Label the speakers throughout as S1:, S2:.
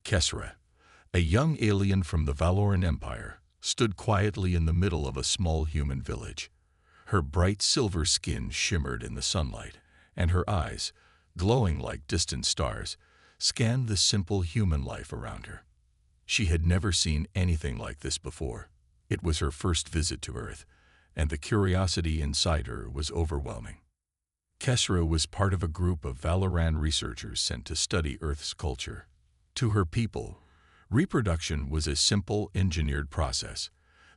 S1: Kesra, a young alien from the Valoran Empire, stood quietly in the middle of a small human village. Her bright silver skin shimmered in the sunlight, and her eyes, glowing like distant stars, scanned the simple human life around her. She had never seen anything like this before. It was her first visit to Earth, and the curiosity inside her was overwhelming. Kesra was part of a group of Valoran researchers sent to study Earth's culture. To her people, reproduction was a simple, engineered process.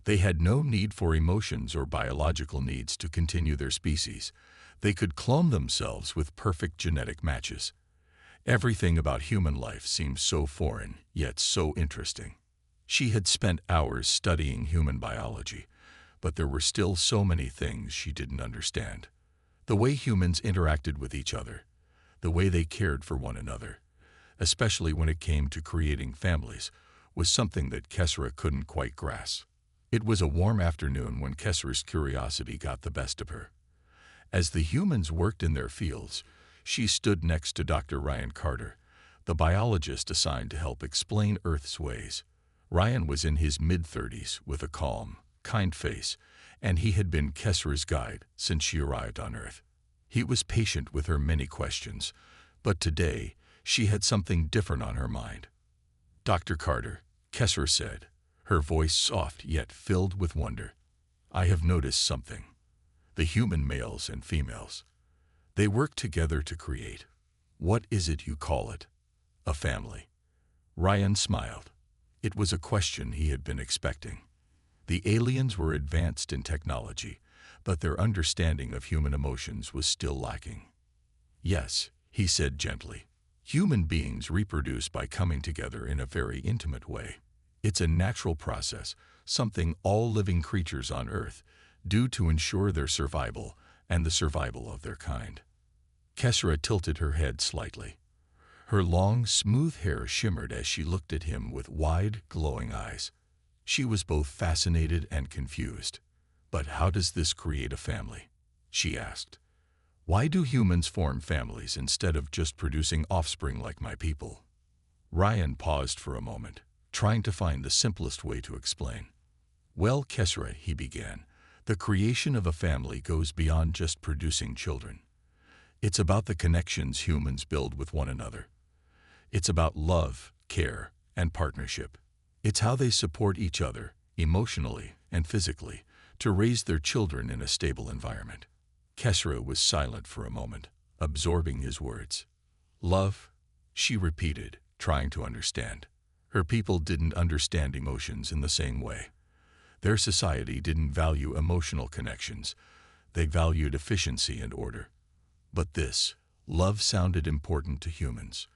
S1: They had no need for emotions or biological needs to continue their species. They could clone themselves with perfect genetic matches. Everything about human life seemed so foreign, yet so interesting. She had spent hours studying human biology, but there were still so many things she didn't understand. The way humans interacted with each other, the way they cared for one another, especially when it came to creating families, was something that Kesra couldn't quite grasp. It was a warm afternoon when Kesra's curiosity got the best of her. As the humans worked in their fields, she stood next to Dr. Ryan Carter, the biologist assigned to help explain Earth's ways. Ryan was in his mid-30s with a calm, kind face, and he had been Kesra's guide since she arrived on Earth. He was patient with her many questions, but today she had something different on her mind. "Dr. Carter," Kesra said, her voice soft yet filled with wonder, "I have noticed something. The human males and females, they work together to create. What is it you call it? A family?" Ryan smiled. It was a question he had been expecting. The aliens were advanced in technology, but their understanding of human emotions was still lacking. "Yes," he said gently. "Human beings reproduce by coming together in a very intimate way. It's a natural process, something all living creatures on Earth do to ensure their survival and the survival of their kind." Kesra tilted her head slightly. Her long, smooth hair shimmered as she looked at him with wide, glowing eyes. She was both fascinated and confused. "But how does this create a family?" she asked. "Why do humans form families instead of just producing offspring like my people?" Ryan paused for a moment, trying to find the simplest way to explain. "Well, Kesra," he began, "the creation of a family goes beyond just producing children. It's about the connections humans build with one another. It's about love, care, and partnership. It's how they support each other, emotionally and physically, to raise their children in a stable environment." Kesra was silent for a moment, absorbing his words. "Love," she repeated, trying to understand. Her people didn't understand emotions in the same way. Their society didn't value emotional connections. They valued efficiency and order. But this, love, sounded important to humans.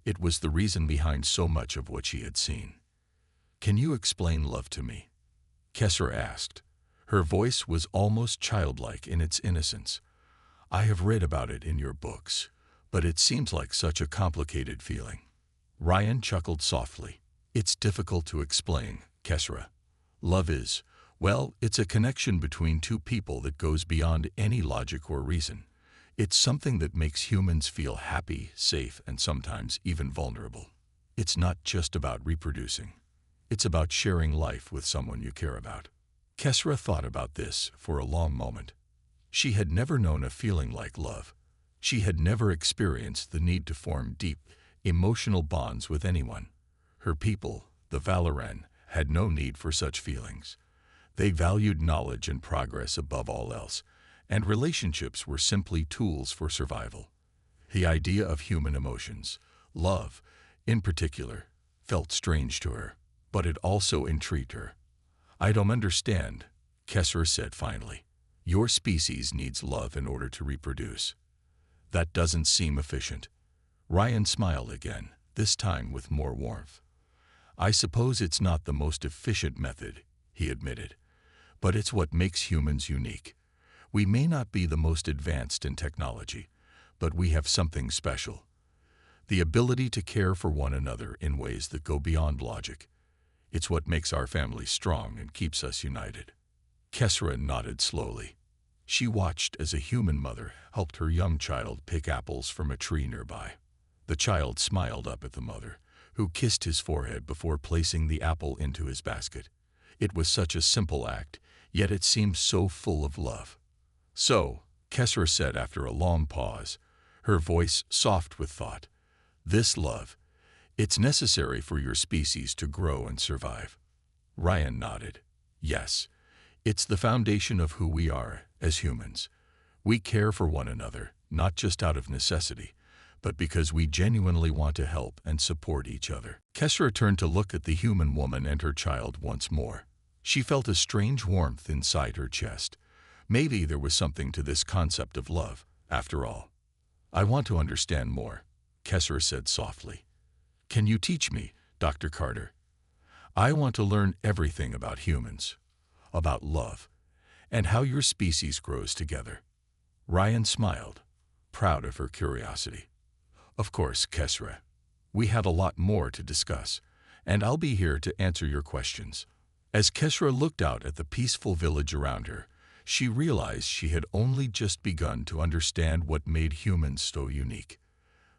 S1: It was the reason behind so much of what she had seen. "Can you explain love to me?" Kesra asked. Her voice was almost childlike in its innocence. "I have read about it in your books, but it seems like such a complicated feeling." Ryan chuckled softly. "It's difficult to explain, Kesra. Love is, well, it's a connection between two people that goes beyond any logic or reason. It's something that makes humans feel happy, safe, and sometimes even vulnerable. It's not just about reproducing. It's about sharing life with someone you care about." Kesra thought about this for a long moment. She had never known a feeling like love. She had never experienced the need to form deep, emotional bonds with anyone. Her people, the Valoran, had no need for such feelings. They valued knowledge and progress above all else, and relationships were simply tools for survival. The idea of human emotions, love in particular, felt strange to her, but it also intrigued her. "I don't understand," Kesra said finally. "Your species needs love in order to reproduce. That doesn't seem efficient." Ryan smiled again, this time with more warmth. "I suppose it's not the most efficient method," he admitted, "but it's what makes humans unique. We may not be the most advanced in technology, but we have something special. The ability to care for one another in ways that go beyond logic. It's what makes our family strong and keeps us united." Kesra nodded slowly. She watched as a human mother helped her young child pick apples from a tree nearby. The child smiled up at the mother, who kissed his forehead before placing the apple into his basket. It was such a simple act, yet it seemed so full of love. "So," Kesra said after a long pause, her voice soft with thought, "this love, it's necessary for your species to grow and survive." Ryan nodded. "Yes, it's the foundation of who we are as humans. We care for one another, not just out of necessity, but because we genuinely want to help and support each other." Kesra turned to look at the human woman and her child once more. She felt a strange warmth inside her chest. Maybe there was something to this concept of love, after all. "I want to understand more," Kesra said softly. "Can you teach me, Dr. Carter? I want to learn everything about humans, about love, and how your species grows together." Ryan smiled, proud of her curiosity. "Of course, Kesra. We have a lot more to discuss, and I'll be here to answer your questions." As Kesra looked out at the peaceful village around her, she realized she had only just begun to understand what made humans so unique.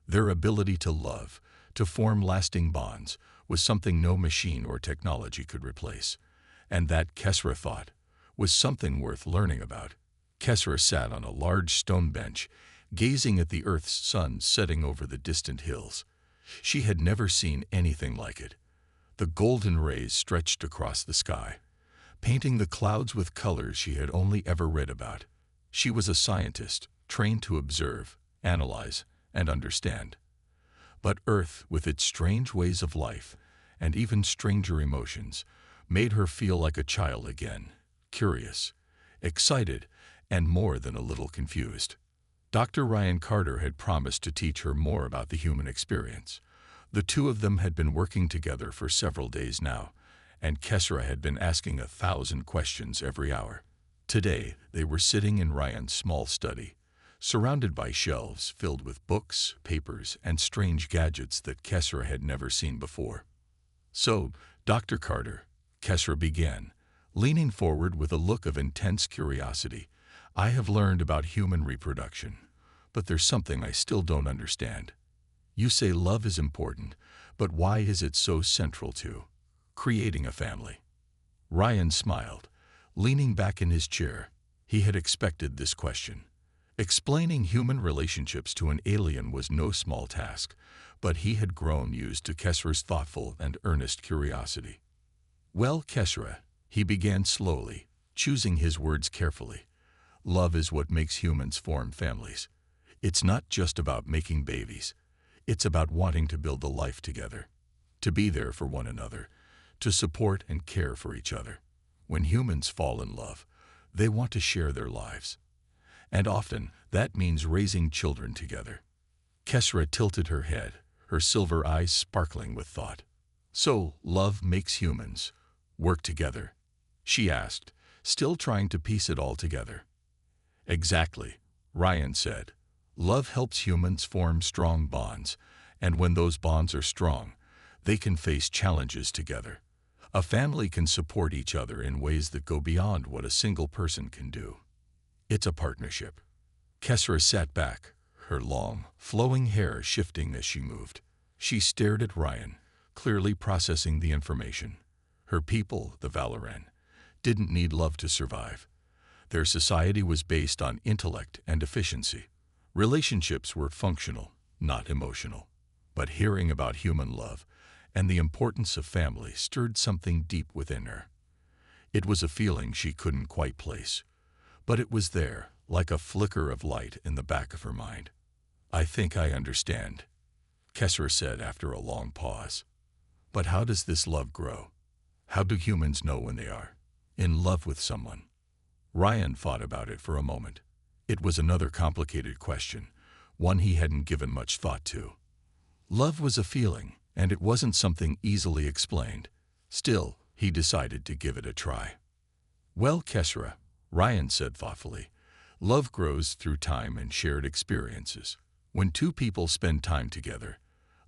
S1: Their ability to love, to form lasting bonds, was something no machine or technology could replace, and that, Kesra thought, was something worth learning about. Kesra sat on a large stone bench, gazing at the Earth's sun setting over the distant hills. She had never seen anything like it. The golden rays stretched across the sky, painting the clouds with colors she had only ever read about. She was a scientist, trained to observe, analyze, and understand. But Earth, with its strange ways of life, and even stranger emotions, made her feel like a child again, curious, excited, and more than a little confused. Dr. Ryan Carter had promised to teach her more about the human experience. The two of them had been working together for several days now, and Kesra had been asking 1,000 questions every hour. Today, they were sitting in Ryan's small study, surrounded by shelves filled with books, papers, and strange gadgets that Kesra had never seen before. "So, Dr. Carter," Kesra began, leaning forward with a look of intense curiosity, "I have learned about human reproduction, but there's something I still don't understand. You say love is important, but why is it so central to creating a family?" Ryan smiled, leaning back in his chair. He had expected this question. Explaining human relationships to an alien was no small task, but he had grown used to Kesra's thoughtful and earnest curiosity. "Well, Kesra," he began slowly, choosing his words carefully, "love is what makes humans form families. It's not just about making babies. It's about wanting to build a life together, to be there for one another, to support and care for each other. When humans fall in love, they want to share their lives. And often, that means raising children together." Kesra tilted her head, her silver eyes sparkling with thought. "So, love makes humans work together?" she asked, still trying to piece it all together. "Exactly," Ryan said. "Love helps humans form strong bonds, and when those bonds are strong, they can face challenges together. A family can support each other in ways that go beyond what a single person can do. It's a partnership." Kesra sat back, her long, flowing hair shifting as she moved. She stared at Ryan, clearly processing the information. Her people, the Valoran, didn't need love to survive. Their society was based on intellect and efficiency. Relationships were functional, not emotional. But hearing about human love and the importance of family stirred something deep within her. It was a feeling she couldn't quite place, but it was there, like a flicker of light in the back of her mind. "I think I understand," Kesra said after a long pause. "But how does this love grow? How do humans know when they are in love with someone?" Ryan thought about it for a moment. It was another complicated question, one he hadn't given much thought to. Love was a feeling, and it wasn't something easily explained. Still, he decided to give it a try. "Well, Kesra," Ryan said thoughtfully, "love grows through time and shared experiences. When two people spend time together,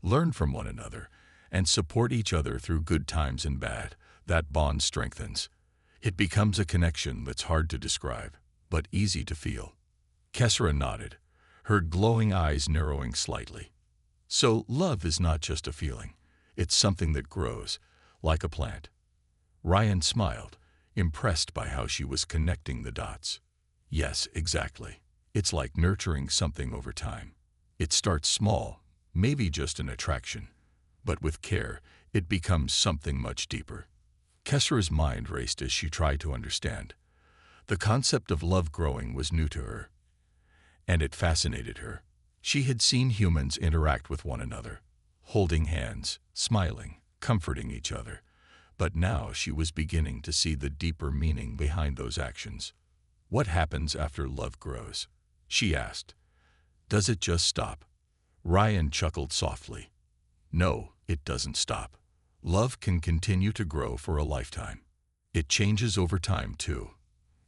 S1: learn from one another, and support each other through good times and bad, that bond strengthens. It becomes a connection that's hard to describe, but easy to feel." Kesra nodded, her glowing eyes narrowing slightly. "So love is not just a feeling. It's something that grows, like a plant. Ryan smiled, impressed by how she was connecting the dots. Yes, exactly. It's like nurturing something over time. It starts small, maybe just an attraction, but with care, it becomes something much deeper. Kesra's mind raced as she tried to understand. The concept of love growing was new to her, and it fascinated her. She had seen humans interact with one another, holding hands, smiling, comforting each other. But now she was beginning to see the deeper meaning behind those actions. What happens after love grows? She asked. Does it just stop? Ryan chuckled softly. No, it doesn't stop. Love can continue to grow for a lifetime. It changes over time, too.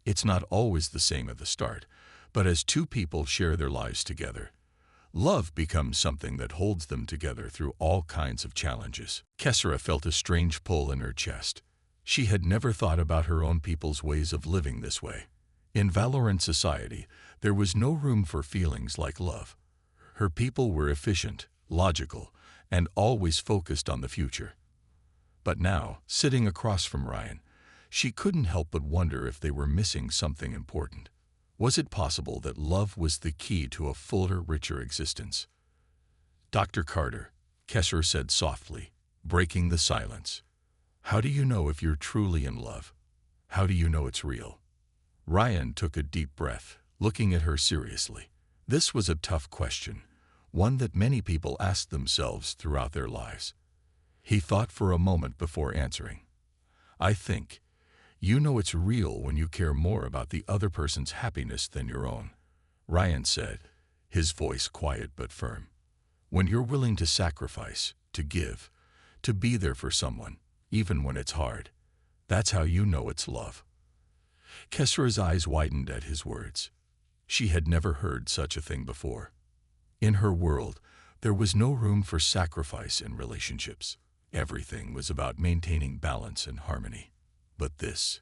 S1: It's not always the same at the start, but as two people share their lives together, love becomes something that holds them together through all kinds of challenges. Kesra felt a strange pull in her chest. She had never thought about her own people's ways of living this way. In Valorant society, there was no room for feelings like love. Her people were efficient, logical, and always focused on the future. But now, sitting across from Ryan, she couldn't help but wonder if they were missing something important. Was it possible that love was the key to a fuller, richer existence? Dr. Carter, Kesser said softly, breaking the silence. How do you know if you're truly in love? How do you know it's real? Ryan took a deep breath, looking at her seriously. This was a tough question, one that many people asked themselves throughout their lives. He thought for a moment before answering. I think you know it's real when you care more about the other person's happiness than your own, Ryan said, his voice quiet but firm. When you're willing to sacrifice, to give, to be there for someone, even when it's hard, that's how you know it's love. Kesra's eyes widened at his words. She had never heard such a thing before. In her world, there was no room for sacrifice in relationships. Everything was about maintaining balance and harmony. But this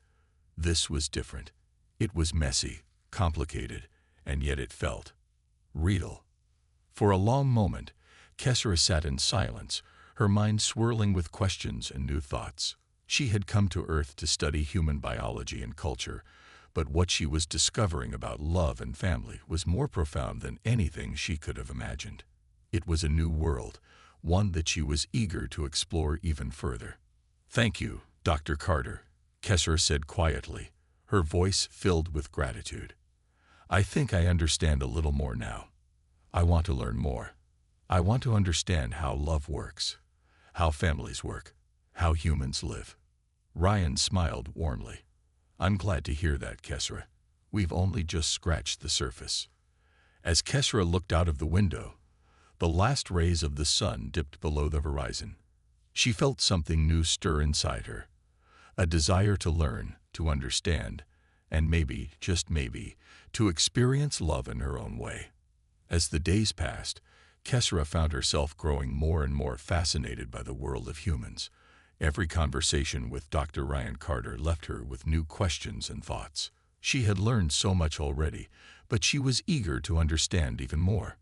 S1: was different. It was messy, complicated, and yet it felt real. For a long moment, Kesra sat in silence, her mind swirling with questions and new thoughts. She had come to Earth to study human biology and culture, but what she was discovering about love and family was more profound than anything she could have imagined. It was a new world, one that she was eager to explore even further. Thank you, Dr. Carter, Kesser said quietly, her voice filled with gratitude. I think I understand a little more now. I want to learn more. I want to understand how love works, how families work, how humans live. Ryan smiled warmly. I'm glad to hear that, Kesra. We've only just scratched the surface. As Kesra looked out of the window, the last rays of the sun dipped below the horizon. She felt something new stir inside her, a desire to learn, to understand, and maybe, just maybe, to experience love in her own way. As the days passed, Kesra found herself growing more and more fascinated by the world of humans. Every conversation with Dr. Ryan Carter left her with new questions and thoughts. She had learned so much already, but she was eager to understand even more.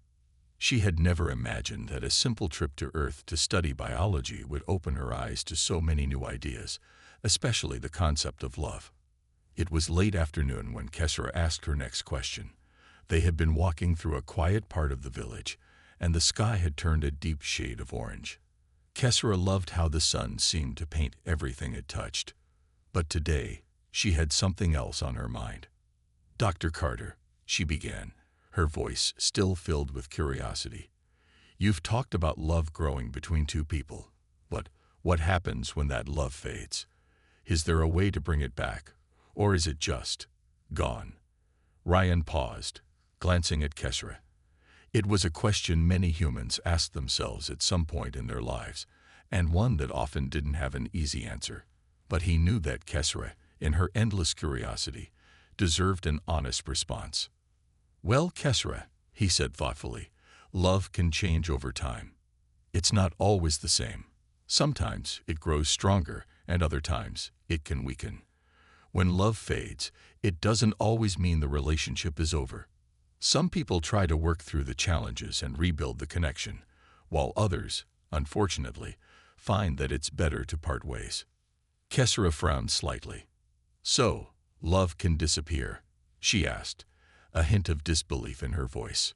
S1: She had never imagined that a simple trip to Earth to study biology would open her eyes to so many new ideas, especially the concept of love. It was late afternoon when Kesra asked her next question. They had been walking through a quiet part of the village, and the sky had turned a deep shade of orange. Kesra loved how the sun seemed to paint everything it touched. But today, she had something else on her mind. Dr. Carter, she began, her voice still filled with curiosity. You've talked about love growing between two people. But what happens when that love fades? Is there a way to bring it back? Or is it just gone? Ryan paused, glancing at Kesra. It was a question many humans asked themselves at some point in their lives, and one that often didn't have an easy answer. But he knew that Kesra, in her endless curiosity, deserved an honest response. Well, Kesra, he said thoughtfully, love can change over time. It's not always the same. Sometimes it grows stronger, and other times it can weaken. When love fades, it doesn't always mean the relationship is over. Some people try to work through the challenges and rebuild the connection, while others, unfortunately, find that it's better to part ways. Kesra frowned slightly. So, love can disappear? She asked, a hint of disbelief in her voice.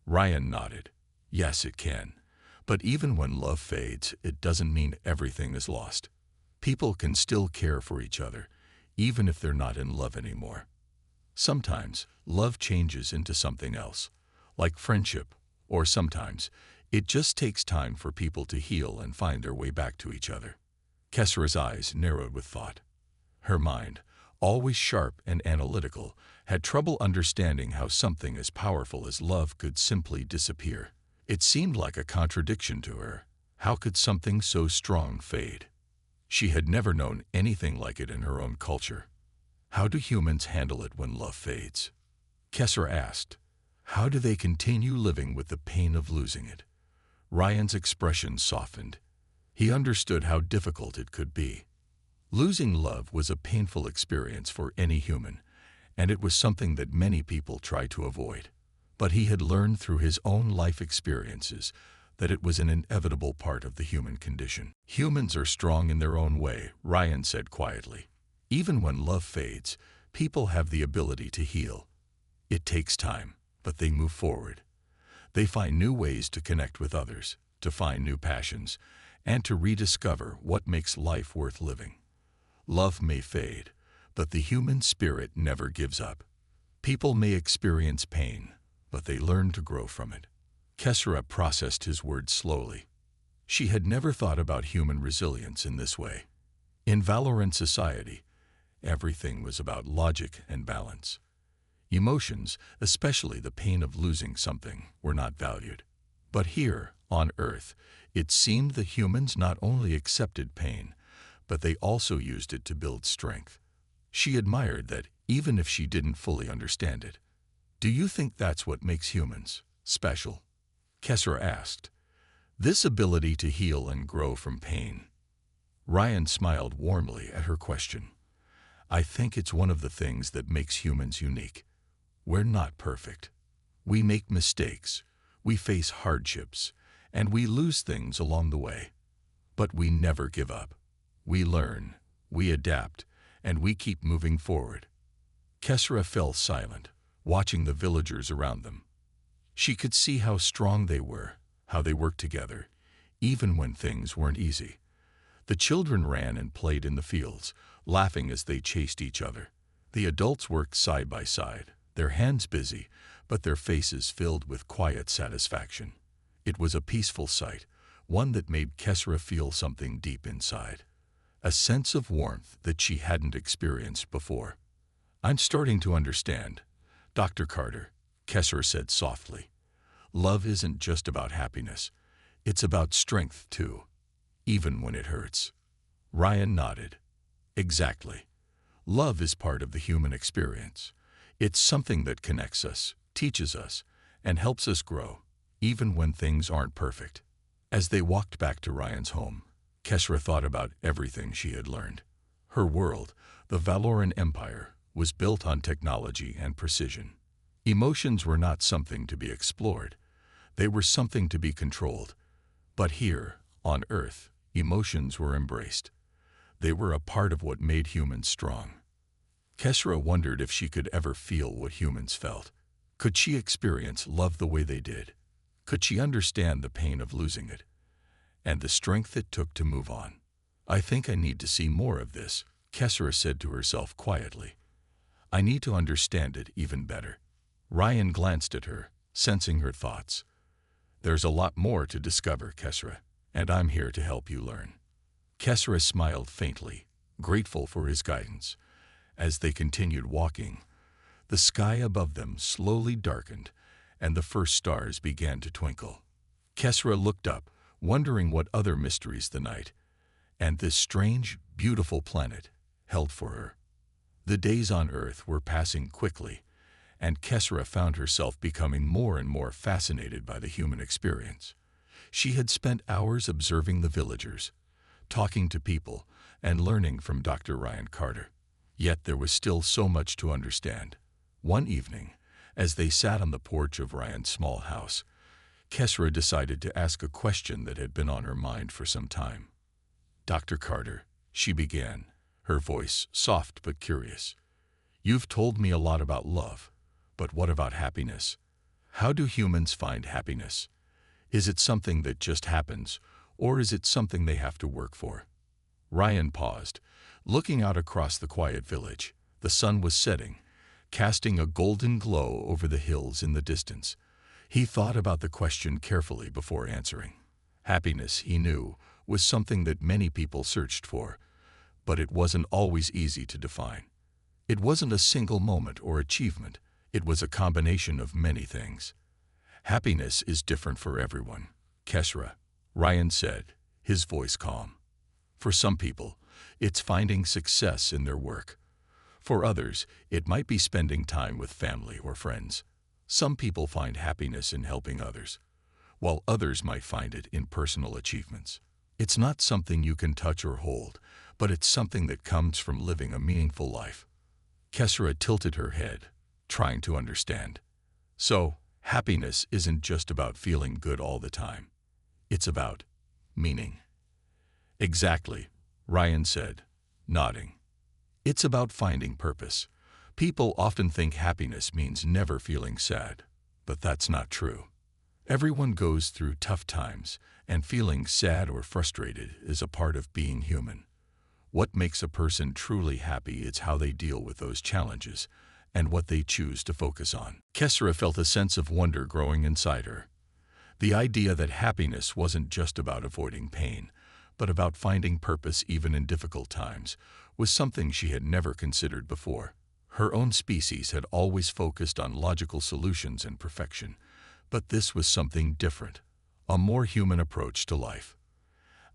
S1: Ryan nodded. Yes, it can. But even when love fades, it doesn't mean everything is lost. People can still care for each other, even if they're not in love anymore. Sometimes, love changes into something else, like friendship, or sometimes, it just takes time for people to heal and find their way back to each other. Kesra's eyes narrowed with thought. Her mind, always sharp and analytical, had trouble understanding how something as powerful as love could simply disappear. It seemed like a contradiction to her. How could something so strong fade? She had never known anything like it in her own culture. How do humans handle it when love fades? Kesra asked. How do they continue living with the pain of losing it? Ryan's expression softened. He understood how difficult it could be. Losing love was a painful experience for any human, and it was something that many people try to avoid. But he had learned through his own life experiences that it was an inevitable part of the human condition. Humans are strong in their own way, Ryan said quietly. Even when love fades, people have the ability to heal. It takes time, but they move forward. They find new ways to connect with others, to find new passions, and to rediscover what makes life worth living. Love may fade, but the human spirit never gives up. People may experience pain, but they learn to grow from it. Kesra processed his words slowly. She had never thought about human resilience in this way. In Valorant society, everything was about logic and balance. Emotions, especially the pain of losing something, were not valued. But here, on Earth, it seemed that humans not only accepted pain, but they also used it to build strength. She admired that, even if she didn't fully understand it. Do you think that's what makes humans special? Kesra asked. This ability to heal and grow from pain. Ryan smiled warmly at her question. I think it's one of the things that makes humans unique. We're not perfect. We make mistakes, we face hardships, and we lose things along the way. But we never give up. We learn, we adapt, and we keep moving forward. Kesra fell silent, watching the villagers around them. She could see how strong they were, how they worked together, even when things weren't easy. The children ran and played in the fields, laughing as they chased each other. The adults worked side by side, their hands busy, but their faces filled with quiet satisfaction. It was a peaceful sight, one that made Kesra feel something deep inside. A sense of warmth that she hadn't experienced before. I'm starting to understand, Dr. Carter, Kesra said softly. Love isn't just about happiness. It's about strength, too, even when it hurts. Ryan nodded. Exactly. Love is part of the human experience. It's something that connects us, teaches us, and helps us grow, even when things aren't perfect. As they walked back to Ryan's home, Kesra thought about everything she had learned. Her world, the Valoran Empire, was built on technology and precision. Emotions were not something to be explored. They were something to be controlled. But here, on Earth, emotions were embraced. They were a part of what made humans strong. Kesra wondered if she could ever feel what humans felt. Could she experience love the way they did? Could she understand the pain of losing it? And the strength it took to move on? I think I need to see more of this, Kesra said to herself quietly. I need to understand it even better. Ryan glanced at her, sensing her thoughts. There's a lot more to discover, Kesra, and I'm here to help you learn. Kesra smiled faintly, grateful for his guidance. As they continued walking, the sky above them slowly darkened, and the first stars began to twinkle. Kesra looked up, wondering what other mysteries the night, and this strange, beautiful planet, held for her. The days on Earth were passing quickly, and Kesra found herself becoming more and more fascinated by the human experience. She had spent hours observing the villagers, talking to people, and learning from Dr. Ryan Carter. Yet there was still so much to understand. One evening, as they sat on the porch of Ryan's small house, Kesra decided to ask a question that had been on her mind for some time. Dr. Carter, she began, her voice soft but curious. You've told me a lot about love, but what about happiness? How do humans find happiness? Is it something that just happens, or is it something they have to work for? Ryan paused, looking out across the quiet village. The sun was setting, casting a golden glow over the hills in the distance. He thought about the question carefully before answering. Happiness, he knew, was something that many people searched for, but it wasn't always easy to define. It wasn't a single moment or achievement. It was a combination of many things. Happiness is different for everyone, Kesra, Ryan said, his voice calm. For some people, it's finding success in their work. For others, it might be spending time with family or friends. Some people find happiness in helping others, while others might find it in personal achievements. It's not something you can touch or hold, but it's something that comes from living a meaningful life. Kesra tilted her head, trying to understand. So, happiness isn't just about feeling good all the time. It's about meaning. Exactly, Ryan said, nodding. It's about finding purpose. People often think happiness means never feeling sad, but that's not true. Everyone goes through tough times, and feeling sad or frustrated is a part of being human. What makes a person truly happy is how they deal with those challenges and what they choose to focus on. Kesra felt a sense of wonder growing inside her. The idea that happiness wasn't just about avoiding pain, but about finding purpose even in difficult times, was something she had never considered before. Her own species had always focused on logical solutions and perfection, but this was something different, a more human approach to life.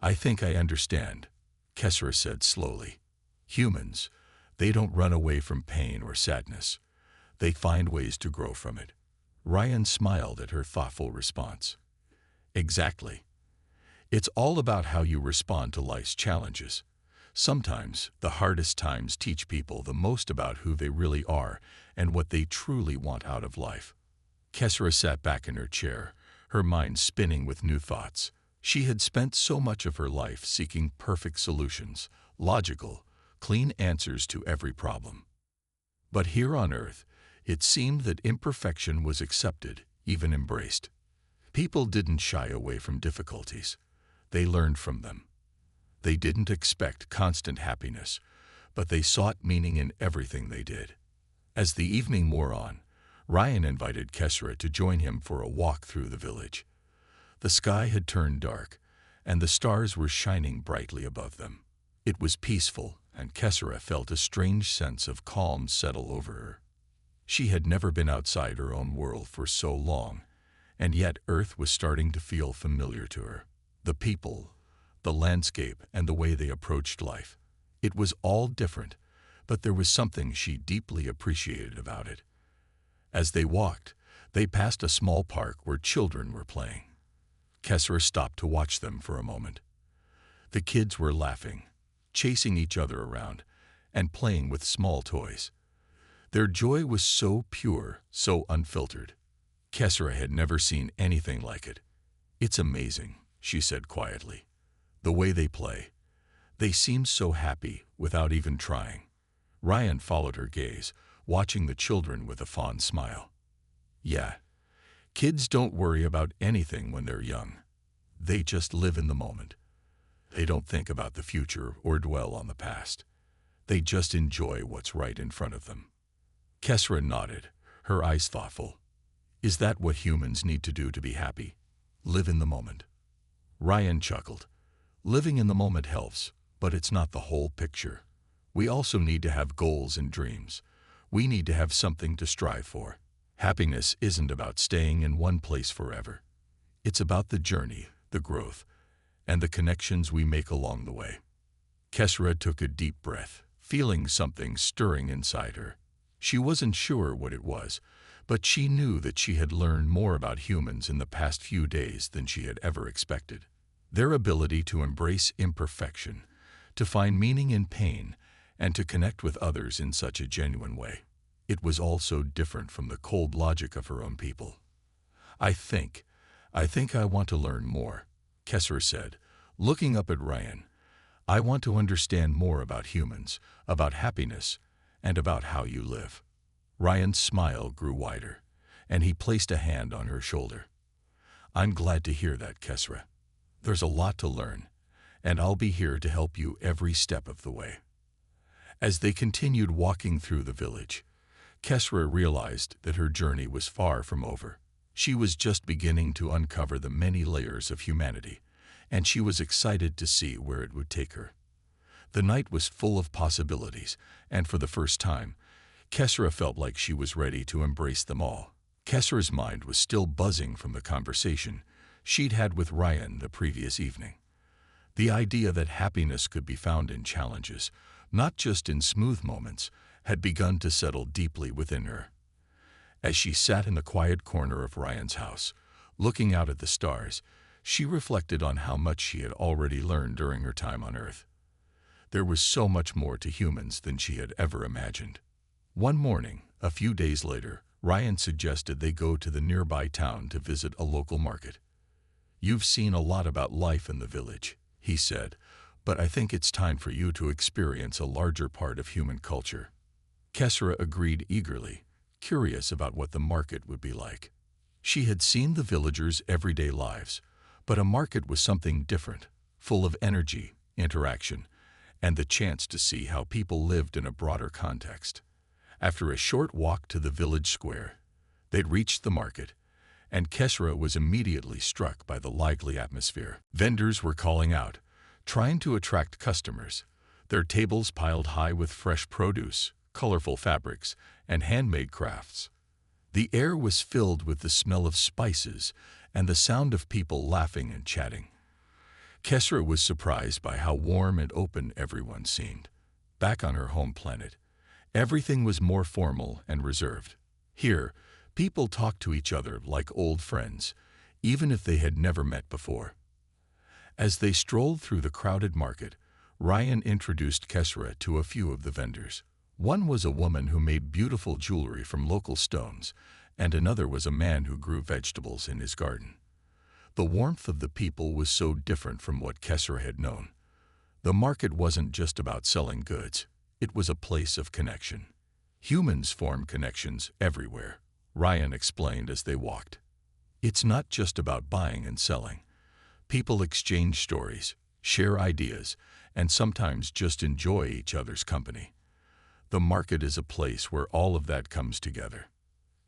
S1: I think I understand, Kesra said slowly. Humans, they don't run away from pain or sadness. They find ways to grow from it. Ryan smiled at her thoughtful response. Exactly. It's all about how you respond to life's challenges. Sometimes, the hardest times teach people the most about who they really are and what they truly want out of life. Kesra sat back in her chair, her mind spinning with new thoughts. She had spent so much of her life seeking perfect solutions, logical, clean answers to every problem. But here on Earth, it seemed that imperfection was accepted, even embraced. People didn't shy away from difficulties. They learned from them. They didn't expect constant happiness, but they sought meaning in everything they did. As the evening wore on, Ryan invited Kesra to join him for a walk through the village. The sky had turned dark, and the stars were shining brightly above them. It was peaceful, and Kesra felt a strange sense of calm settle over her. She had never been outside her own world for so long, and yet Earth was starting to feel familiar to her. The people, the landscape, and the way they approached life. It was all different, but there was something she deeply appreciated about it. As they walked, they passed a small park where children were playing. Kesra stopped to watch them for a moment. The kids were laughing, chasing each other around, and playing with small toys. Their joy was so pure, so unfiltered. Kesra had never seen anything like it. It's amazing, she said quietly. The way they play. They seem so happy without even trying. Ryan followed her gaze, watching the children with a fond smile. Yeah, kids don't worry about anything when they're young. They just live in the moment. They don't think about the future or dwell on the past. They just enjoy what's right in front of them. Kesra nodded, her eyes thoughtful. Is that what humans need to do to be happy? Live in the moment. Ryan chuckled. Living in the moment helps, but it's not the whole picture. We also need to have goals and dreams. We need to have something to strive for. Happiness isn't about staying in one place forever. It's about the journey, the growth, and the connections we make along the way. Kesra took a deep breath, feeling something stirring inside her. She wasn't sure what it was, but she knew that she had learned more about humans in the past few days than she had ever expected. Their ability to embrace imperfection, to find meaning in pain, and to connect with others in such a genuine way. It was all so different from the cold logic of her own people. I think I want to learn more, Kesser said, looking up at Ryan. I want to understand more about humans, about happiness, and about how you live." Ryan's smile grew wider, and he placed a hand on her shoulder. "I'm glad to hear that, Kesra. There's a lot to learn, and I'll be here to help you every step of the way." As they continued walking through the village, Kesra realized that her journey was far from over. She was just beginning to uncover the many layers of humanity, and she was excited to see where it would take her. The night was full of possibilities, and for the first time, Kesra felt like she was ready to embrace them all. Kesra's mind was still buzzing from the conversation she'd had with Ryan the previous evening. The idea that happiness could be found in challenges, not just in smooth moments, had begun to settle deeply within her. As she sat in the quiet corner of Ryan's house, looking out at the stars, she reflected on how much she had already learned during her time on Earth. There was so much more to humans than she had ever imagined. One morning, a few days later, Ryan suggested they go to the nearby town to visit a local market. "You've seen a lot about life in the village," he said, "but I think it's time for you to experience a larger part of human culture." Kesra agreed eagerly, curious about what the market would be like. She had seen the villagers' everyday lives, but a market was something different, full of energy, interaction, and the chance to see how people lived in a broader context. After a short walk to the village square, they'd reached the market, and Kesra was immediately struck by the lively atmosphere. Vendors were calling out, trying to attract customers, their tables piled high with fresh produce, colorful fabrics, and handmade crafts. The air was filled with the smell of spices and the sound of people laughing and chatting. Kesra was surprised by how warm and open everyone seemed. Back on her home planet, everything was more formal and reserved. Here, people talked to each other like old friends, even if they had never met before. As they strolled through the crowded market, Ryan introduced Kesra to a few of the vendors. One was a woman who made beautiful jewelry from local stones, and another was a man who grew vegetables in his garden. The warmth of the people was so different from what Kesra had known. The market wasn't just about selling goods. It was a place of connection. Humans form connections everywhere, Ryan explained as they walked. It's not just about buying and selling. People exchange stories, share ideas, and sometimes just enjoy each other's company. The market is a place where all of that comes together.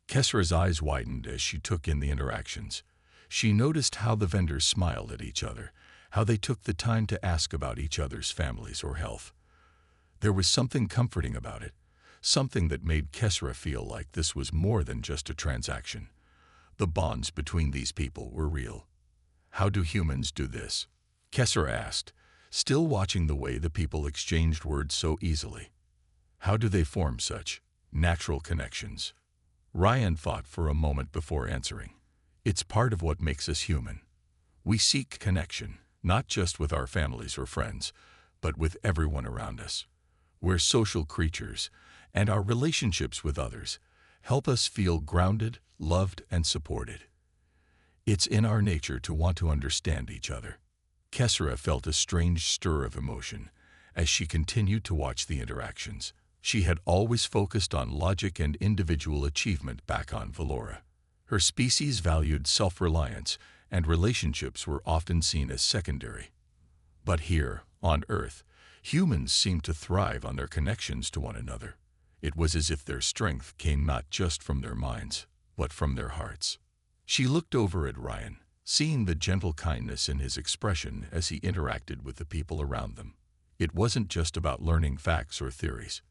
S1: Kesra's eyes widened as she took in the interactions. She noticed how the vendors smiled at each other, how they took the time to ask about each other's families or health. There was something comforting about it, something that made Kesra feel like this was more than just a transaction. The bonds between these people were real. "How do humans do this?" Kesra asked, still watching the way the people exchanged words so easily. "How do they form such natural connections?" Ryan thought for a moment before answering. "It's part of what makes us human. We seek connection, not just with our families or friends, but with everyone around us. We're social creatures, and our relationships with others help us feel grounded, loved, and supported. It's in our nature to want to understand each other." Kesra felt a strange stir of emotion as she continued to watch the interactions. She had always focused on logic and individual achievement back on Valora. Her species valued self-reliance, and relationships were often seen as secondary. But here, on Earth, humans seemed to thrive on their connections to one another. It was as if their strength came not just from their minds, but from their hearts. She looked over at Ryan, seeing the gentle kindness in his expression as he interacted with the people around them. It wasn't just about learning facts or theories.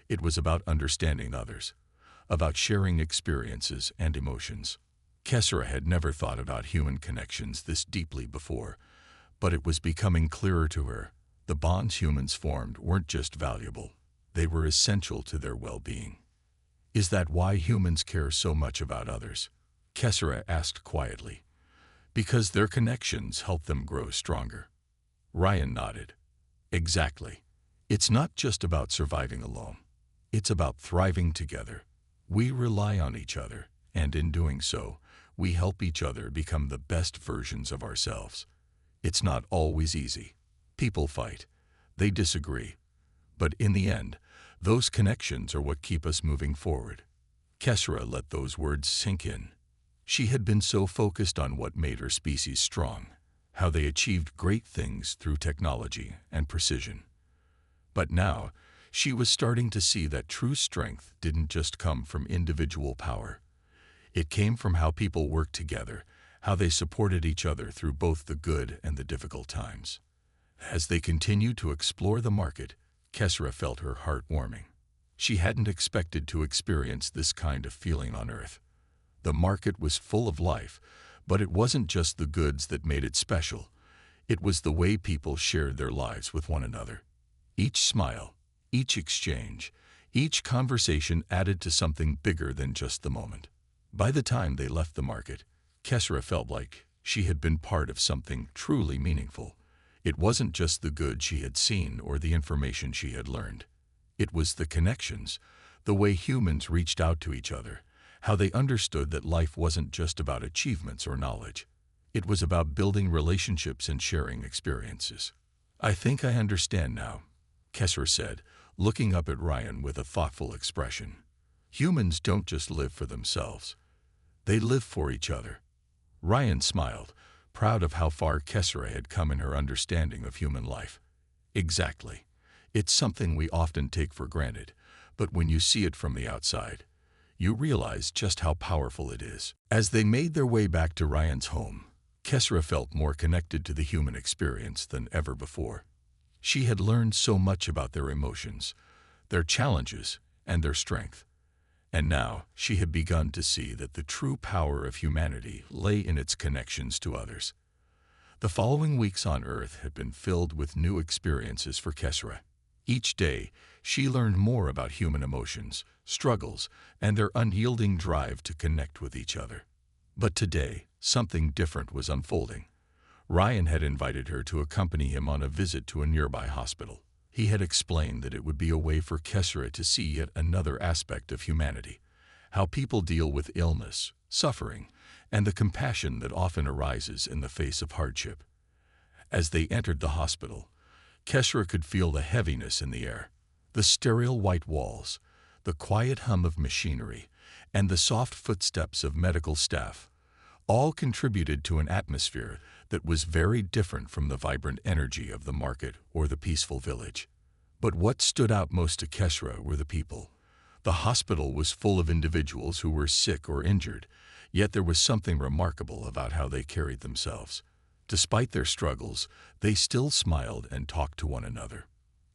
S1: It was about understanding others, about sharing experiences and emotions. Kesra had never thought about human connections this deeply before, but it was becoming clearer to her. The bonds humans formed weren't just valuable, they were essential to their well-being. "Is that why humans care so much about others?" Kesra asked quietly. "Because their connections help them grow stronger." Ryan nodded. "Exactly. It's not just about surviving alone. It's about thriving together. We rely on each other, and in doing so, we help each other become the best versions of ourselves. It's not always easy. People fight. They disagree. But in the end, those connections are what keep us moving forward. Kesra let those words sink in. She had been so focused on what made her species strong, how they achieved great things through technology and precision. But now, she was starting to see that true strength didn't just come from individual power. It came from how people worked together, how they supported each other through both the good and the difficult times. As they continued to explore the market, Kesra felt her heart warming. She hadn't expected to experience this kind of feeling on Earth. The market was full of life, but it wasn't just the goods that made it special. It was the way people shared their lives with one another. Each smile, each exchange, each conversation added to something bigger than just the moment. By the time they left the market, Kesra felt like she had been part of something truly meaningful. It wasn't just the good she had seen or the information she had learned. It was the connections, the way humans reached out to each other, how they understood that life wasn't just about achievements or knowledge. It was about building relationships and sharing experiences. "I think I understand now," Kesra said, looking up at Ryan with a thoughtful expression. "Humans don't just live for themselves. They live for each other." Ryan smiled, proud of how far Kesra had come in her understanding of human life. "Exactly. It's something we often take for granted, but when you see it from the outside, you realize just how powerful it is." As they made their way back to Ryan's home, Kesra felt more connected to the human experience than ever before. She had learned so much about their emotions, their challenges, and their strength. And now she had begun to see that the true power of humanity lay in its connections to others. The following weeks on Earth had been filled with new experiences for Kesra. Each day, she learned more about human emotions, struggles, and their unyielding drive to connect with each other. But today, something different was unfolding. Ryan had invited her to accompany him on a visit to a nearby hospital. He had explained that it would be a way for Kesra to see yet another aspect of humanity, how people deal with illness, suffering, and the compassion that often arises in the face of hardship. As they entered the hospital, Kesra could feel the heaviness in the air, the sterile white walls, the quiet hum of machinery, and the soft footsteps of medical staff. All contributed to an atmosphere that was very different from the vibrant energy of the market or the peaceful village. But what stood out most to Kesra were the people. The hospital was full of individuals who were sick or injured, yet there was something remarkable about how they carried themselves. Despite their struggles, they still smiled and talked to one another.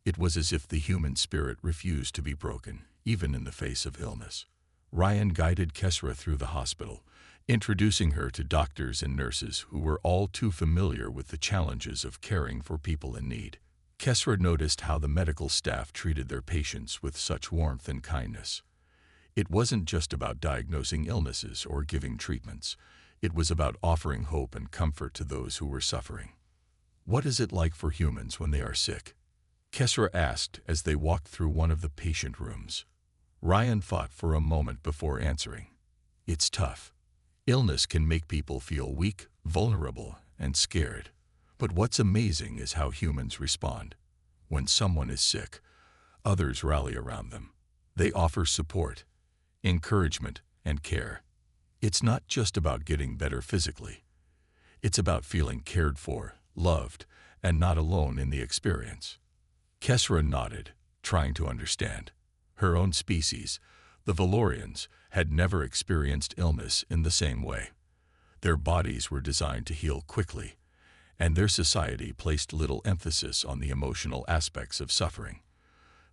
S1: It was as if the human spirit refused to be broken, even in the face of illness. Ryan guided Kesra through the hospital, introducing her to doctors and nurses who were all too familiar with the challenges of caring for people in need. Kesra noticed how the medical staff treated their patients with such warmth and kindness. It wasn't just about diagnosing illnesses or giving treatments. It was about offering hope and comfort to those who were suffering. "What is it like for humans when they are sick?" Kesra asked as they walked through one of the patient rooms. Ryan thought for a moment before answering. "It's tough. Illness can make people feel weak, vulnerable, and scared. But what's amazing is how humans respond. When someone is sick, others rally around them. They offer support, encouragement, and care. It's not just about getting better physically. It's about feeling cared for, loved, and not alone in the experience." Kesra nodded, trying to understand. Her own species, the Valorians, had never experienced illness in the same way. Their bodies were designed to heal quickly, and their society placed little emphasis on the emotional aspects of suffering.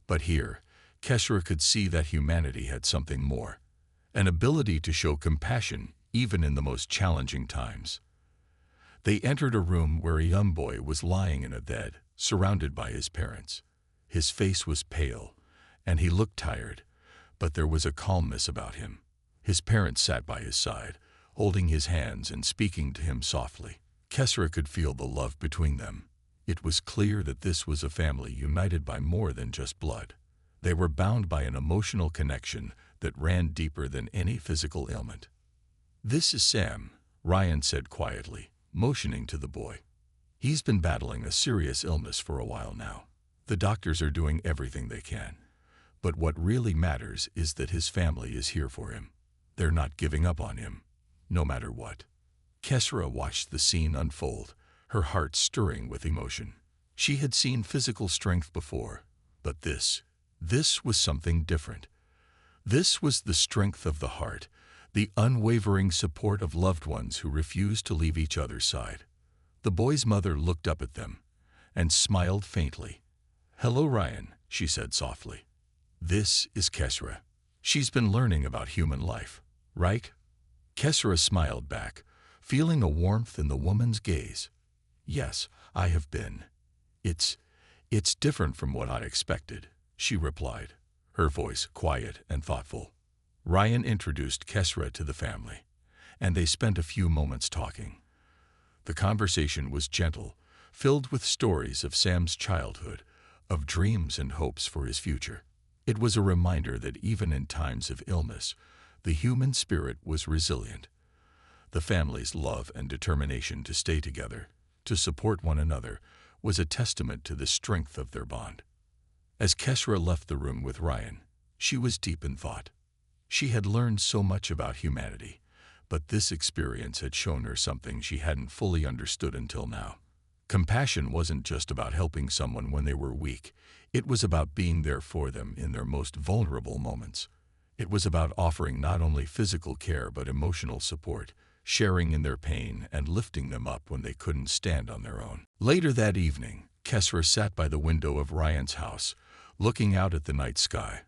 S1: But here, Kesra could see that humanity had something more, an ability to show compassion even in the most challenging times. They entered a room where a young boy was lying in a bed, surrounded by his parents. His face was pale, and he looked tired, but there was a calmness about him. His parents sat by his side, holding his hands and speaking to him softly. Kesra could feel the love between them. It was clear that this was a family united by more than just blood. They were bound by an emotional connection that ran deeper than any physical ailment. "This is Sam," Ryan said quietly, motioning to the boy. "He's been battling a serious illness for a while now. The doctors are doing everything they can. But what really matters is that his family is here for him. They're not giving up on him, no matter what. Kesra watched the scene unfold, her heart stirring with emotion. She had seen physical strength before, but this was something different. This was the strength of the heart, the unwavering support of loved ones who refused to leave each other's side. The boy's mother looked up at them and smiled faintly. "Hello, Ryan," she said softly. "This is Kesra. She's been learning about human life, right?" Kesra smiled back, feeling a warmth in the woman's gaze. "Yes, I have been. It's different from what I expected," she replied, her voice quiet and thoughtful. Ryan introduced Kesra to the family, and they spent a few moments talking. The conversation was gentle, filled with stories of Sam's childhood, of dreams and hopes for his future. It was a reminder that even in times of illness, the human spirit was resilient. The family's love and determination to stay together, to support one another, was a testament to the strength of their bond. As Kesra left the room with Ryan, she was deep in thought. She had learned so much about humanity, but this experience had shown her something she hadn't fully understood until now. Compassion wasn't just about helping someone when they were weak. It was about being there for them in their most vulnerable moments. It was about offering not only physical care but emotional support, sharing in their pain and lifting them up when they couldn't stand on their own. Later that evening, Kesra sat by the window of Ryan's house, looking out at the night sky.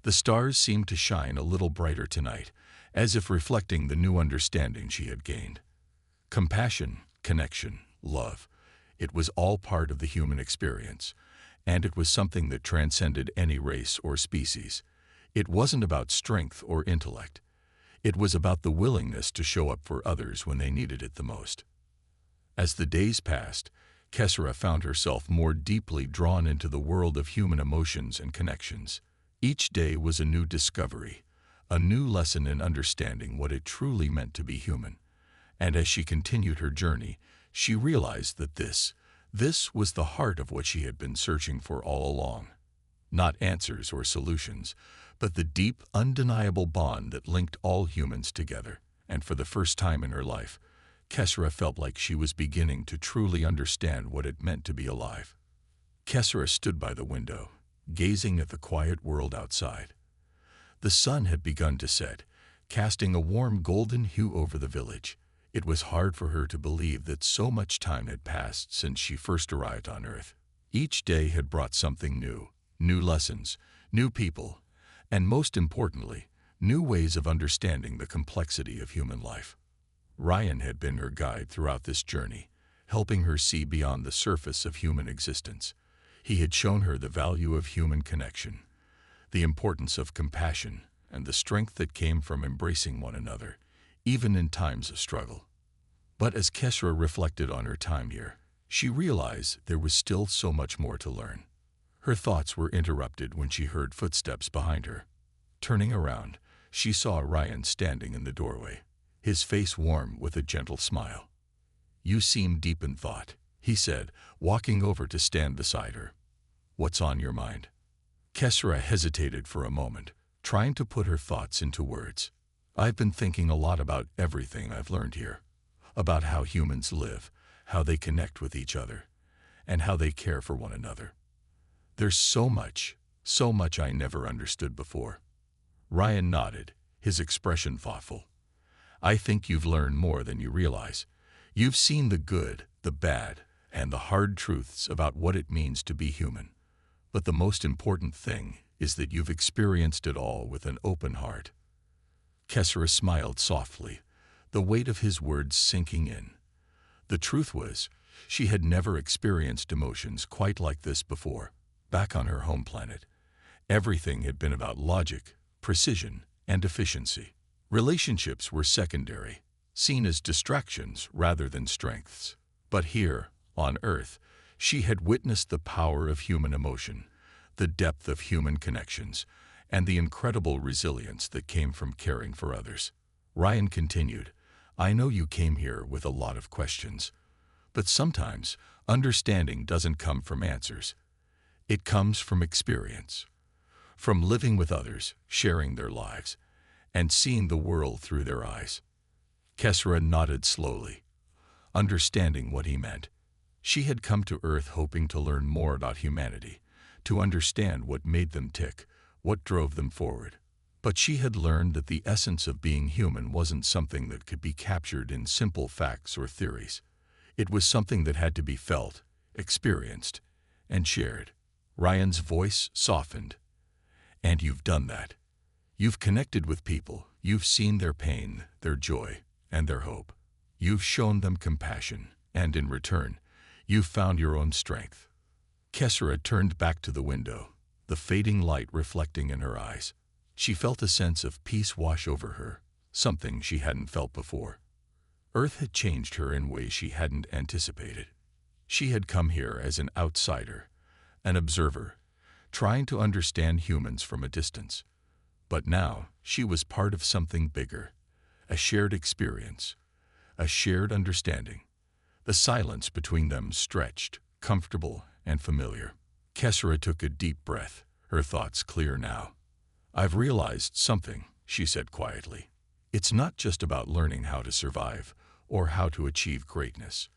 S1: The stars seemed to shine a little brighter tonight, as if reflecting the new understanding she had gained. Compassion, connection, love. It was all part of the human experience, and it was something that transcended any race or species. It wasn't about strength or intellect. It was about the willingness to show up for others when they needed it the most. As the days passed, Kesra found herself more deeply drawn into the world of human emotions and connections. Each day was a new discovery, a new lesson in understanding what it truly meant to be human. And as she continued her journey, she realized that this was the heart of what she had been searching for all along. Not answers or solutions, but the deep, undeniable bond that linked all humans together. And for the first time in her life, Kesra felt like she was beginning to truly understand what it meant to be alive. Kesra stood by the window, gazing at the quiet world outside. The sun had begun to set, casting a warm golden hue over the village. It was hard for her to believe that so much time had passed since she first arrived on Earth. Each day had brought something new lessons, new people, and most importantly, new ways of understanding the complexity of human life. Ryan had been her guide throughout this journey, helping her see beyond the surface of human existence. He had shown her the value of human connection, the importance of compassion, and the strength that came from embracing one another, even in times of struggle. But as Kesra reflected on her time here, she realized there was still so much more to learn. Her thoughts were interrupted when she heard footsteps behind her. Turning around, she saw Ryan standing in the doorway, his face warm with a gentle smile. "You seem deep in thought," he said, walking over to stand beside her. "What's on your mind?" Kesra hesitated for a moment, trying to put her thoughts into words. "I've been thinking a lot about everything I've learned here, about how humans live, how they connect with each other, and how they care for one another. There's so much I never understood before." Ryan nodded, his expression thoughtful. "I think you've learned more than you realize. You've seen the good, the bad, and the hard truths about what it means to be human. But the most important thing is that you've experienced it all with an open heart." Kesra smiled softly, the weight of his words sinking in. The truth was, she had never experienced emotions quite like this before. Back on her home planet, everything had been about logic, precision, and efficiency. Relationships were secondary, seen as distractions rather than strengths. But here, on Earth, she had witnessed the power of human emotion, the depth of human connections, and the incredible resilience that came from caring for others. Ryan continued, "I know you came here with a lot of questions, but sometimes understanding doesn't come from answers. It comes from experience, from living with others, sharing their lives, and seeing the world through their eyes. Kesra nodded slowly, understanding what he meant. She had come to Earth hoping to learn more about humanity, to understand what made them tick, what drove them forward. But she had learned that the essence of being human wasn't something that could be captured in simple facts or theories. It was something that had to be felt, experienced, and shared. Ryan's voice softened. And you've done that. You've connected with people. You've seen their pain, their joy, and their hope. You've shown them compassion, and in return, you've found your own strength. Kesra turned back to the window, the fading light reflecting in her eyes. She felt a sense of peace wash over her, something she hadn't felt before. Earth had changed her in ways she hadn't anticipated. She had come here as an outsider, an observer, trying to understand humans from a distance. But now she was part of something bigger, a shared experience, a shared understanding. The silence between them stretched, comfortable and familiar. Kesra took a deep breath, her thoughts clear now. I've realized something, she said quietly. It's not just about learning how to survive or how to achieve greatness.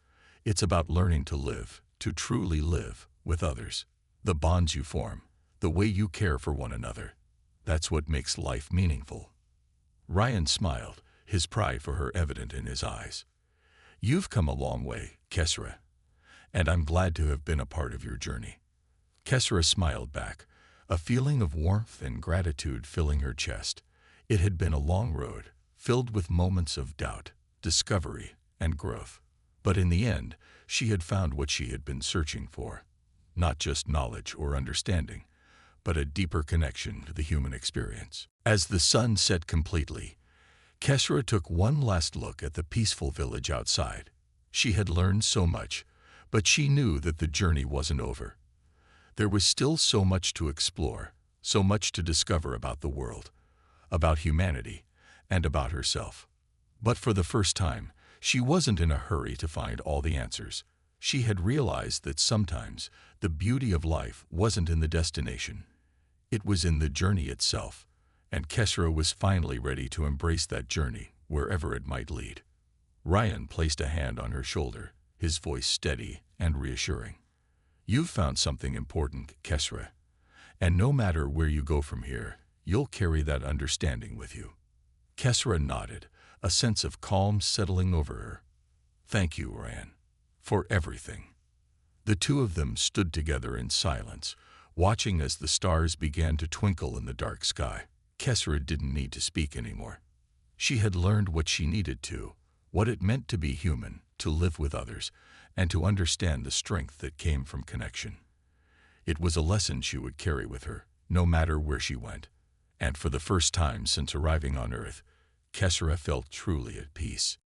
S1: It's about learning to live, to truly live, with others. The bonds you form, the way you care for one another. That's what makes life meaningful. Ryan smiled, his pride for her evident in his eyes. You've come a long way, Kesra, and I'm glad to have been a part of your journey. Kesra smiled back, a feeling of warmth and gratitude filling her chest. It had been a long road, filled with moments of doubt, discovery, and growth. But in the end, she had found what she had been searching for. Not just knowledge or understanding, but a deeper connection to the human experience. As the sun set completely, Kesra took one last look at the peaceful village outside. She had learned so much, but she knew that the journey wasn't over. There was still so much to explore, so much to discover about the world, about humanity, and about herself. But for the first time, she wasn't in a hurry to find all the answers. She had realized that sometimes the beauty of life wasn't in the destination. It was in the journey itself, and Kesra was finally ready to embrace that journey, wherever it might lead. Ryan placed a hand on her shoulder, his voice steady and reassuring. You've found something important, Kesra, and no matter where you go from here, you'll carry that understanding with you. Kesra nodded, a sense of calm settling over her. Thank you, Ryan, for everything. The two of them stood together in silence, watching as the stars began to twinkle in the dark sky. Kesra didn't need to speak anymore. She had learned what she needed to, what it meant to be human, to live with others, and to understand the strength that came from connection. It was a lesson she would carry with her, no matter where she went. And for the first time since arriving on Earth, Kesra felt truly at peace.